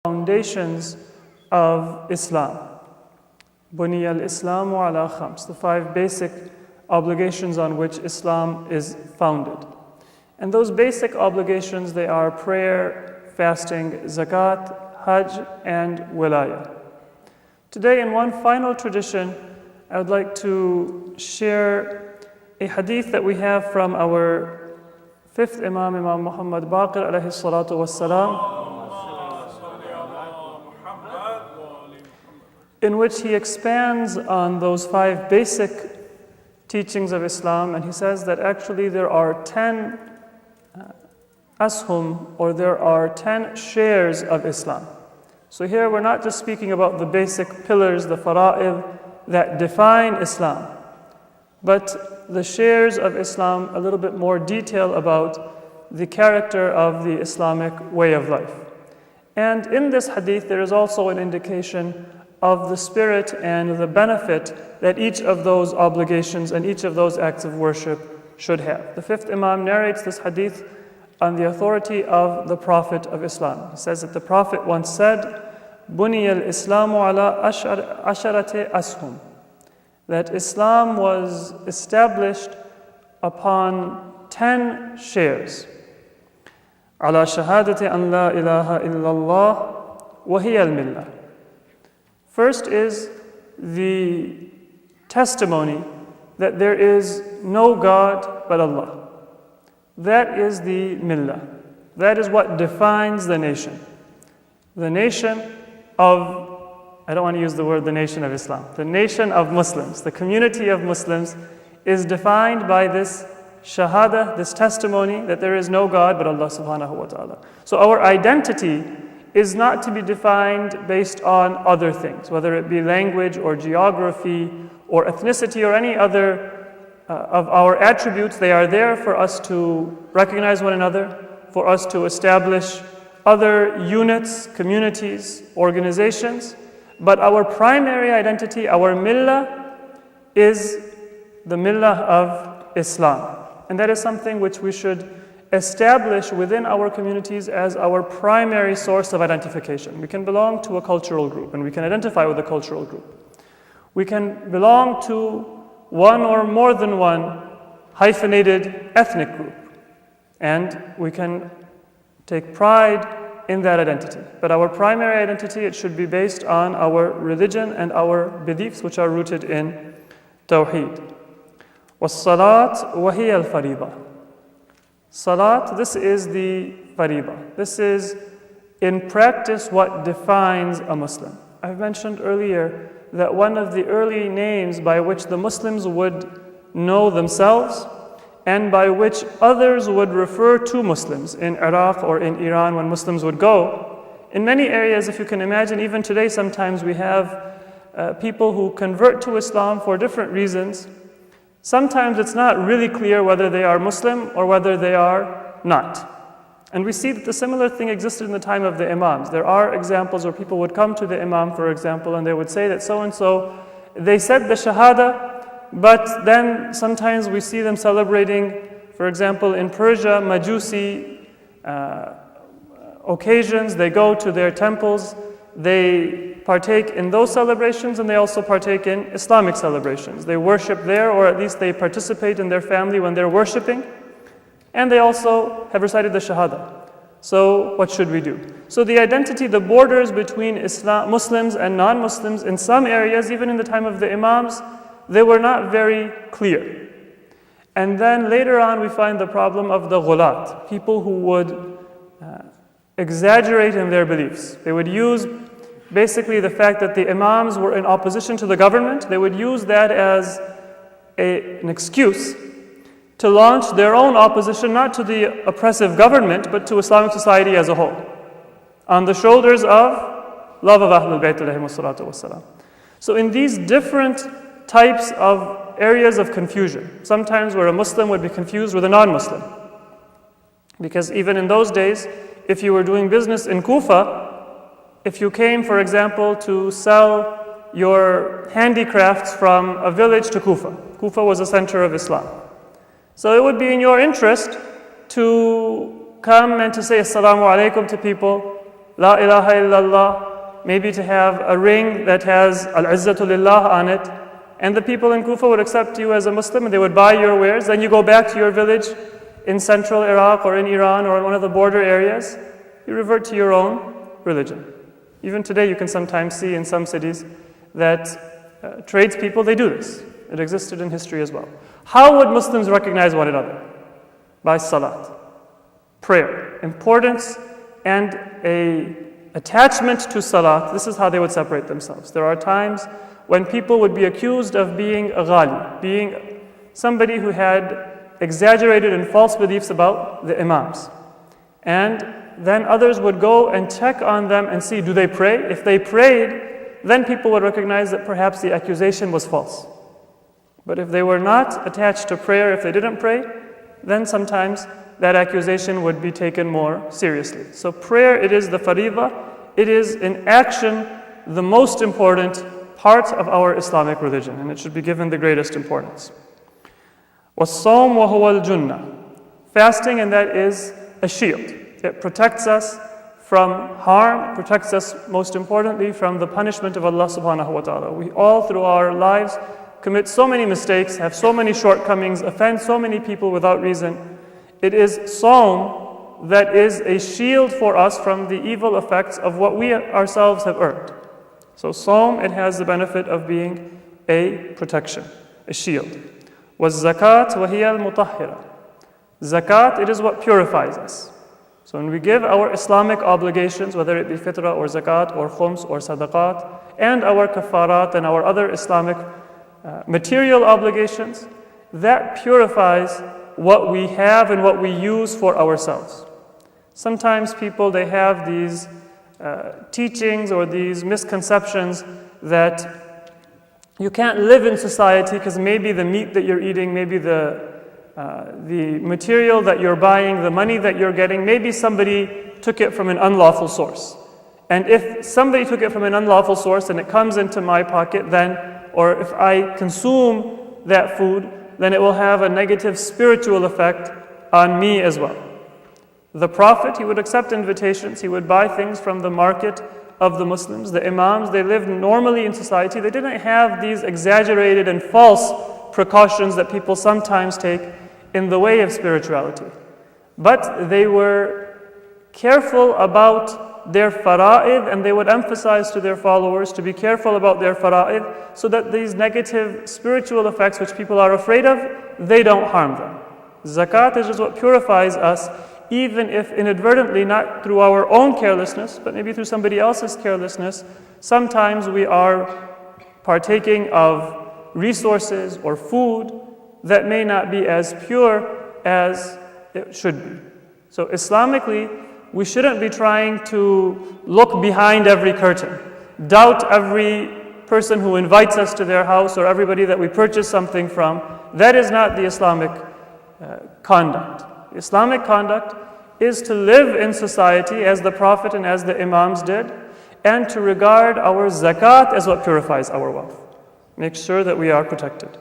foundations of Islam. Buniya al-Islamu ala khams, the 5 basic obligations on which Islam is founded. And those basic obligations, they are prayer, fasting, zakat, hajj, and wilaya. Today, in one final tradition, I would like to share a hadith that we have from our 5th Imam, Imam Muhammad Baqir alayhi salatu wassalam, in which he expands on those 5 basic teachings of Islam, and he says that actually there are 10 ashum, or there are 10 shares of Islam. So here we're not just speaking about the basic pillars, the fara'id that define Islam, but the shares of Islam, a little bit more detail about the character of the Islamic way of life. And in this hadith there is also an indication of the spirit and the benefit that each of those obligations and each of those acts of worship should have. The 5th Imam narrates this hadith on the authority of the Prophet of Islam. He says that the Prophet once said, "Buniya al-Islamu ala asharati ashum," that Islam was established upon 10 shares. "Ala shahadati an la ilaha illallah wa hiya al-millah." First is the testimony that there is no God but Allah. That is the millah. That is what defines the nation. The nation of, I don't want to use the word the nation of Islam, the nation of Muslims, the community of Muslims is defined by this shahada, this testimony that there is no God but Allah subhanahu wa ta'ala. So our identity is not to be defined based on other things, whether it be language or geography or ethnicity or any other of our attributes. They are there for us to recognize one another, for us to establish other units, communities, organizations. But our primary identity, our millah, is the millah of Islam. And that is something which we should establish within our communities as our primary source of identification. We can belong to a cultural group and we can identify with a cultural group. We can belong to one or more than one hyphenated ethnic group, and we can take pride in that identity. But our primary identity, it should be based on our religion and our beliefs, which are rooted in Tawheed. وَالصَّلَاةُ وَهِيَ الْفَرِيضَةُ. Salat, this is the fariba. This is, in practice, what defines a Muslim. I've mentioned earlier that one of the early names by which the Muslims would know themselves and by which others would refer to Muslims in Iraq or in Iran when Muslims would go, in many areas, if you can imagine, even today sometimes we have people who convert to Islam for different reasons. Sometimes it's not really clear whether they are Muslim or whether they are not. And we see that the similar thing existed in the time of the Imams. There are examples where people would come to the Imam, for example, and they would say that so-and-so, they said the Shahada, but then sometimes we see them celebrating, for example, in Persia, Majusi occasions. They go to their temples, they partake in those celebrations, and they also partake in Islamic celebrations. They worship there, or at least they participate in their family when they're worshiping, and they also have recited the Shahada. So what should we do? So the identity, the borders between Muslims and non-Muslims in some areas, even in the time of the Imams, they were not very clear. And then later on we find the problem of the ghulat, people who would exaggerate in their beliefs. They would use basically the fact that the Imams were in opposition to the government. They would use that as an excuse to launch their own opposition, not to the oppressive government, but to Islamic society as a whole, on the shoulders of love of Ahlul Bayt alayhimu salatu wassalam. So in these different types of areas of confusion, sometimes where a Muslim would be confused with a non-Muslim. Because even in those days, if you were doing business in Kufa, if you came, for example, to sell your handicrafts from a village to Kufa, Kufa was a center of Islam. So it would be in your interest to come and to say Assalamu alaikum to people La ilaha illallah, maybe to have a ring that has Al-Izzatu Lillah on it, and the people in Kufa would accept you as a Muslim and they would buy your wares. Then you go back to your village in central Iraq or in Iran or in one of the border areas, you revert to your own religion. Even today you can sometimes see in some cities that tradespeople, they do this. It existed in history as well. How would Muslims recognize one another? By salat, prayer, importance and a attachment to salat. This is how they would separate themselves. There are times when people would be accused of being a ghali, being somebody who had exaggerated and false beliefs about the imams. And then others would go and check on them and see, do they pray? If they prayed, then people would recognize that perhaps the accusation was false. But if they were not attached to prayer, if they didn't pray, then sometimes that accusation would be taken more seriously. So prayer, it is the fariḍah, it is in action the most important part of our Islamic religion, and it should be given the greatest importance. وَالصَّوْمُ وَهُوَ الْجُنَّةِ. Fasting, and that is a shield. It protects us from harm, protects us most importantly from the punishment of Allah subhanahu wa ta'ala. We all through our lives commit so many mistakes, have so many shortcomings, offend so many people without reason. It is Sawm that is a shield for us from the evil effects of what we ourselves have earned. So Sawm, it has the benefit of being a protection, a shield. وَالزَّكَاةُ وَهِيَ الْمُطَهِّرَةُ. Zakat, it is what purifies us. So when we give our Islamic obligations, whether it be fitrah or zakat or khums or sadaqat, and our kafarat and our other Islamic material obligations, that purifies what we have and what we use for ourselves. Sometimes people, they have these teachings or these misconceptions that you can't live in society because maybe the meat that you're eating, maybe the material that you're buying, the money that you're getting, maybe somebody took it from an unlawful source. And if somebody took it from an unlawful source and it comes into my pocket, then, or if I consume that food, then it will have a negative spiritual effect on me as well. The Prophet, he would accept invitations, he would buy things from the market of the Muslims. The Imams, they lived normally in society. They didn't have these exaggerated and false precautions that people sometimes take in the way of spirituality. But they were careful about their fara'id, and they would emphasize to their followers to be careful about their fara'id so that these negative spiritual effects which people are afraid of, they don't harm them. Zakat is just what purifies us, even if inadvertently, not through our own carelessness, but maybe through somebody else's carelessness. Sometimes we are partaking of resources or food that may not be as pure as it should be. So Islamically, we shouldn't be trying to look behind every curtain, doubt every person who invites us to their house or everybody that we purchase something from. That is not the Islamic conduct. Islamic conduct is to live in society as the Prophet and as the Imams did, and to regard our zakat as what purifies our wealth. Make sure that we are protected.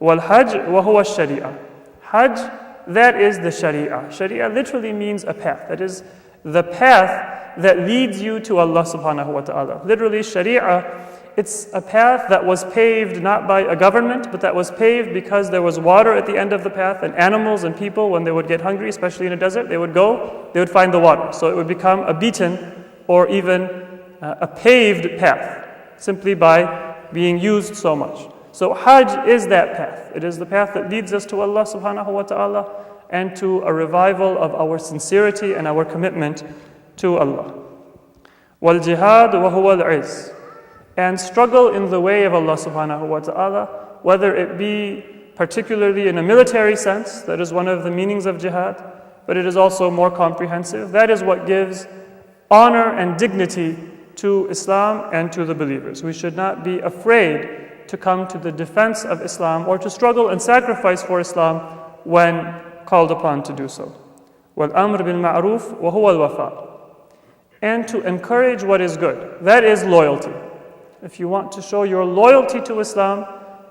وَالْحَجْ وَهُوَ الشَّرِيعَةِ. Hajj, that is the Sharia. Sharia literally means a path. That is the path that leads you to Allah subhanahu wa ta'ala. Literally, Sharia, it's a path that was paved not by a government, but that was paved because there was water at the end of the path, and animals and people, when they would get hungry, especially in a desert, they would find the water. So it would become a beaten or even a paved path, simply by being used so much. So Hajj is that path. It is the path that leads us to Allah subhanahu wa ta'ala and to a revival of our sincerity and our commitment to Allah. وَالْجِهَادُ وَهُوَ الْعِزْ. And struggle in the way of Allah subhanahu wa ta'ala, whether it be particularly in a military sense, that is one of the meanings of jihad, but it is also more comprehensive. That is what gives honor and dignity to Islam and to the believers. We should not be afraid to come to the defense of Islam or to struggle and sacrifice for Islam when called upon to do so. وَالْأَمْرُ بِالْمَعْرُوفِ وَهُوَ الْوَفَاءُ. And to encourage what is good. That is loyalty. If you want to show your loyalty to Islam,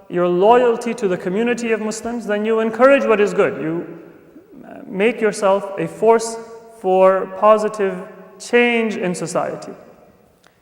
your loyalty to the community of Muslims, then you encourage what is good. You make yourself a force for positive change in society.